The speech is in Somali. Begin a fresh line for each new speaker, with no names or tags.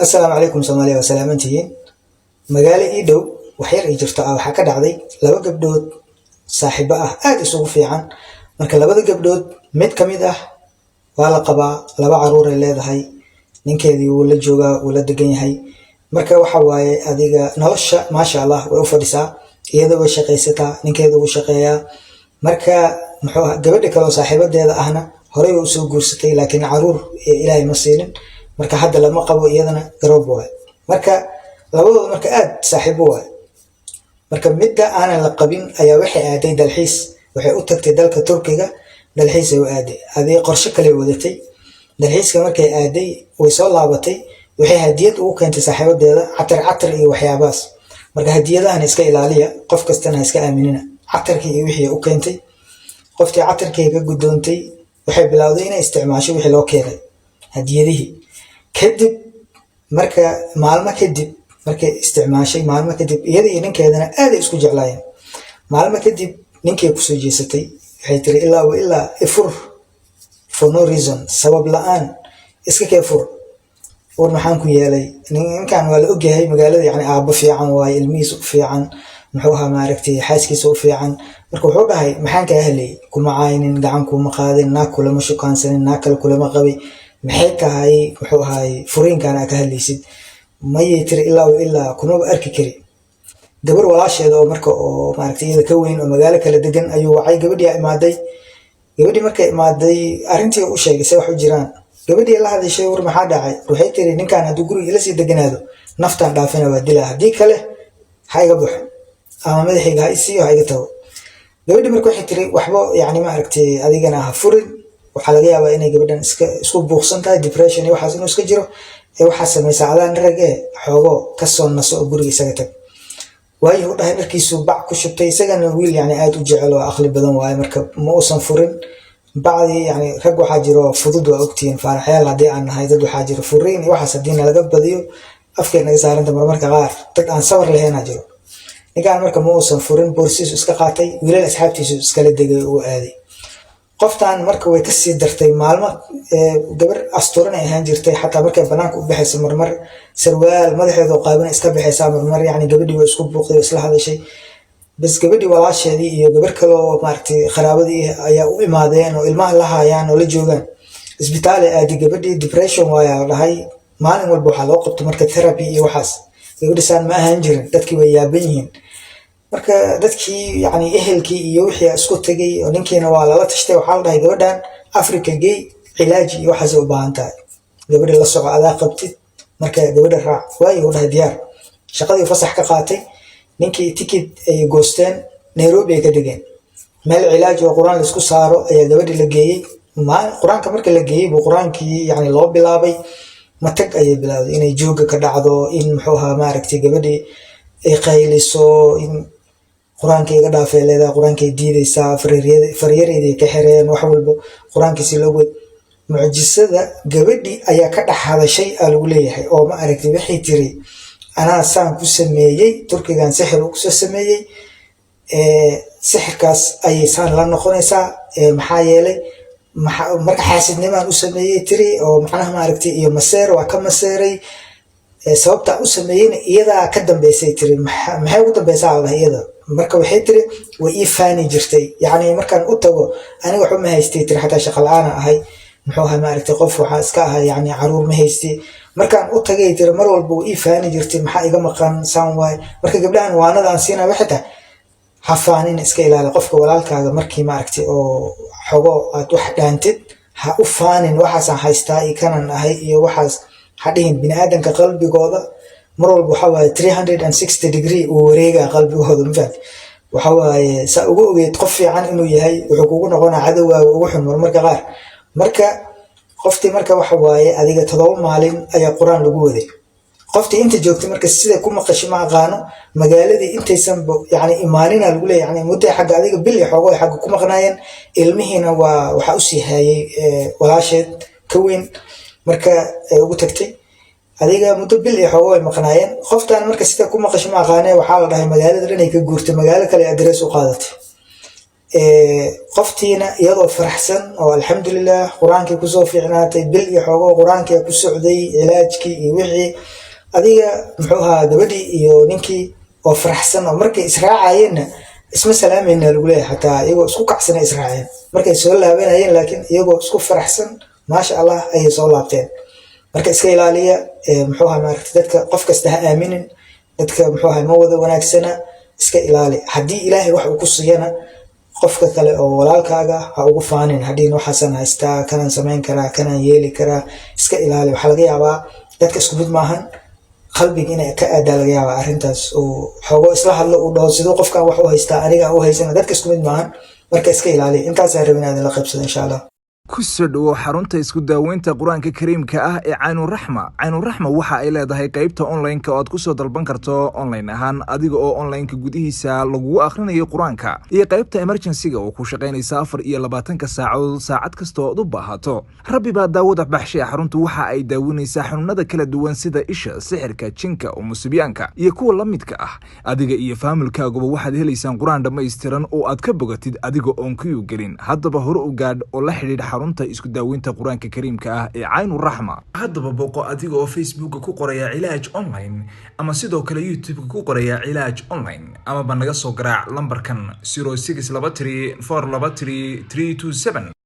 Assalaamu calaykum Soomaaliya waa salaamantihiin. Magaalo ii dhow wax yar ii jirto waxaa ka dhacday laba gabdhood saaxiibo ah aad isugu fiican. Marka labada gabdhood mid ka mid ah waa la qabaa, laba caruur ay leedahay, ninkeedii wuu la joogaa, wuu la degan yahay. Marka waxa waaye adiga nolosha maasha Allah way u fadhisaa, iyada way shaqaysataa, ninkeeda wuu shaqeeyaa. Marka gabadha kale oo saaxiibadeeda ahna horey way u soo guursatay laakiin caruur Ilaahay ma siinin. Marka hadda lama qabo, iyadana garoob waay. Marka labadooda marka aad saaxiibo waay. Marka midda aanan la qabin ayaa waxay aaday dalxiis, waxay u tagtay dalka Turkiga dalxiis ay u aaday. Adii qorshe kale wadatay. Dalxiiska markay aaday way soo laabatay, waxay hadiyad ugu keentay saaxiibadeeda catar iyo waxyaabahaas. Marka hadiyadahan iska ilaaliya, qof kastana iska aaminina. Catarkii iyo wixii u keentay, qoftii catarkii ka gudoontay waxay bilowday inay isticmaasho wixii loo keenay hadiyadihii. Kadib maalmo kadib markay isticmaashay, maalmo kadib iyada iyo ninkeedana aad ay isku jeclaayeen. Maalmo kadib ninkii ku soo jeesatay, waxay tiri ilaa ifur for no reason, sabab la'aan iska kee fur. War maxaan ku yeelay? Ninkan waa la ogyahay magaalada, yani aabbo fiican waaye, ilmihiisa u fiican, muxuu ahaa maaragtay xaaskiisa u fiican. Marka wuxuu dhahay maxaan kaa helay? Kuma caaynin, gacan kuma qaadin, naag kulama shukaansanin, naag kale kulama qabay. Maxay tahay wuxuu ahaay furiinkan aad ka hadlaysid? Mayay tiri ilaa kumaba arki kari. Gabar walaasheeda oo maaragtay iyada ka weyn oo magaalo kala degan ayuu wacay, gabadhii imaaday. Gabadhii markay imaaday arrintii u sheegay say wax u jiraan. Gabadhii la hadashay, war maxaa dhacay? Waxay tiri ninkan hadduu guriga ila sii deganaado naftaan dhaafina waa dilaa, haddii kale ha iga baxo ama madaxayga ha isiiyo ha iga tago. Gabadhii marka waxay tiri waxba yani maaragtay adigana ha furin, waxaa laga yaabaa inay gabadhan isku buuqsan tahay, depression iyo waxaas inuu iska jiro. Waxaa samaysaa adaan rag xoogo ka soo naso oo guriga isaga tag. Waayo u dhahay dharkiisu bac ku shubtay, isagana wiil yani aad u jecel oo aqli badan waaye. Marka ma uusan furin bacdii, yani rag waxaa jiro fudud, waa ogtihiin faaraxyaal haddii aan nahay, dad waxaa jiro furiin iyo waxaas haddii nalaga badiyo afkay naga saaranta marmarka qaar dad aan sabar lahaynaa jiro. Ninkaan marka ma uusan furin, boorsiisu iska qaatay, wiilal asxaabtiisu iskala degay uu aaday. Qoftaan marka way kasii dartay maalmo. Gabar asturan ay ahaan jirtay, xataa markay banaanka u baxayso marmar sarwaal madaxeeda oo qaabana iska baxaysaa marmar, yani gabadhii way isku buuqday, isla hadashay. Bas gabadhii walaasheedii iyo gabar kale oo maaragtay qaraabadii ayaa u imaadeen oo ilmaha la haayaan oo la joogaan. Isbitaal ay aaday gabadhii, depression waayaa dhahay. Maalin walba waxaa loo qabto marka therapy iyo waxaas. Gabadhii saan ma ahaan jirin, dadkii way yaaban yihiin. Marka dadkii yani ehelkii iyo wixii isku tagay oo ninkiina waa lala tashtay. Waxaa la dhahay gabadhan Africa gay cilaaji iyo waxaas u baahan tahay, gabadha la soco adaa qabtid, marka gabadha raac. Waayo u dhahay diyaar. Shaqadii fasax ka qaatay, ninkii tikid ay goosteen, Nairobi ay ka degeen. Meel cilaaji oo quraan la isku saaro ayaa gabadhii la geeyey. Quraanka marka la geeyey buu quraankii yani loo bilaabay. Matag ayay bilowday inay jooga ka dhacdo, in muxuu ahaa maaragtay gabadhii ay qayliso, in quraanka iga dhaafay leedahay, quraankay diidaysaa, faryareedii ka xireen, wax walba quraankiisi loogu way. Mucjisada gabadhii ayaa ka dhex hadashay aa lagu leeyahay oo ma aragtay waxay tiri anaa saan ku sameeyey, Turkigan sixir uu kusoo sameeyey, sixirkaas ayay saan la noqonaysaa. Maxaa yeelay marka xaasidnimaan u sameeyey tiri, oo macnaha maaragtay iyo maseer waa ka maseeray. Sababta u sameeyeyna iyadaa ka dambeysay tiri. Maxay ugu dambeysaa walahi iyada? Marka waxay tiri way ii faani jirtay, yani markaan u tago aniga waxba ma haystay tiri, xataa shaqo la'aan ahay, muxuu ahaa maaragtay qof waxaa iska ahay yani caruur ma haystay. Markaan u tagay tiri mar walba way ii faani jirtay, maxaa iga maqan saan waaye. Marka gabdhahan waanada aan siinaa waxay tahay ha faanin, iska ilaali qofka walaalkaaga markii maaragtay oo xogo aad wax dhaantid, ha u faanin waxaasaan haystaa iyo kanan ahay iyo waxaas ha dhihin. Bini'aadanka qalbigooda mar walba waxa waaye 360 degree uu wareegaa qalbigooda, mafahant? Waxa waaye saa ugu ogeed qof fiican inuu yahay wuxuu kugu noqonaa cadowgaaga ugu xun marmarka qaar. Marka qoftii marka waxa waaye adiga 7 maalin ayaa quraan lagu waday. Qoftii inta joogtay marka sida ku maqashay ma aqaano, magaaladii intaysan yani imaanina lagu leeyahay, yani muddo xagga adiga bil iyo xogo ay xagga ku maqnaayeen. Ilmihiina waxa u sii hayay walaasheed ka weyn, marka ay ugu tagtay adiga muddo bil iyo xogo ay maqnaayeen. Qoftaan marka sida ku maqashay ma aqaanee waxaa la dhahay magaalada dhan ay ka guurtay, magaalo kale address u qaadatay. qoftiina iyadoo faraxsan oo alxamdulilah qur-aankii kusoo fiicnaatay bil iyo xoogo qur-aankii ku socday cilaajkii iyo wixii adiga muxuu ahaa gabadhii iyo ninkii oo faraxsan oo markay israacayeenna isma salaamayna lagu leeyahay xataa iyagoo isku kacsana israaceen markay soo laabanayeen laakiin iyagoo isku faraxsan maasha allah ayay soo laabteen marka iska ilaaliya muxuu ahaa maaragtay dadka qof kasta ha aaminin dadka muxuu ahaa ma wada wanaagsana iska ilaali haddii ilaahay wax uu ku siiyana qofka kale oo walaalkaaga ha ugu faanin hadhiin waxaasan haystaa kanaan samayn karaa kanaan yeeli karaa iska ilaali waxaa laga yaabaa dadka isku mid maahan qalbiga inay ka aadaa laga yaabaa arrintaas oo xoogo isla hadlo uu dhaho siduu qofkan wax u haystaa aniga u haysana dadka isku mid maahan marka iska ilaali intaasaa rabin inaad la qaybsado insha allah
kusoo dhawow xarunta isku daaweynta qur-aanka kariimka ah ee Caynuraxma. Caynuraxma waxa ay leedahay qaybta online-ka oo aad ku soo dalban karto online ahaan adiga oo online-ka gudihiisa lagu akhrinayo qur-aanka iyo qaybta emergency-ga oo ku shaqeynaysa 24 saacadood saacad kasta oo aad u baahato. Rabbi baa daawada baxshay xaruntu waxa ay daaweynaysaa xanuunada kala duwan sida isha, sixirka, jinka, umusibiyaanka iyo kuwa la midka ah. Adiga iyo familkaaguba waxaad helaysaan qur-aan dhammaystiran oo aad ka bogatid adiga oon ku gelin. Haddaba hore u gaadh oo la xidhiidh xarunta isku daaweynta qur-aanka kariimka ah ee Caynuraxma. Haddaba booqo adiga oo Facebook ku qoraya cilaaj online ama sidoo kale YouTube ku qoraya cilaaj online ama ba naga soo garaac lambarkan 0623 423 327.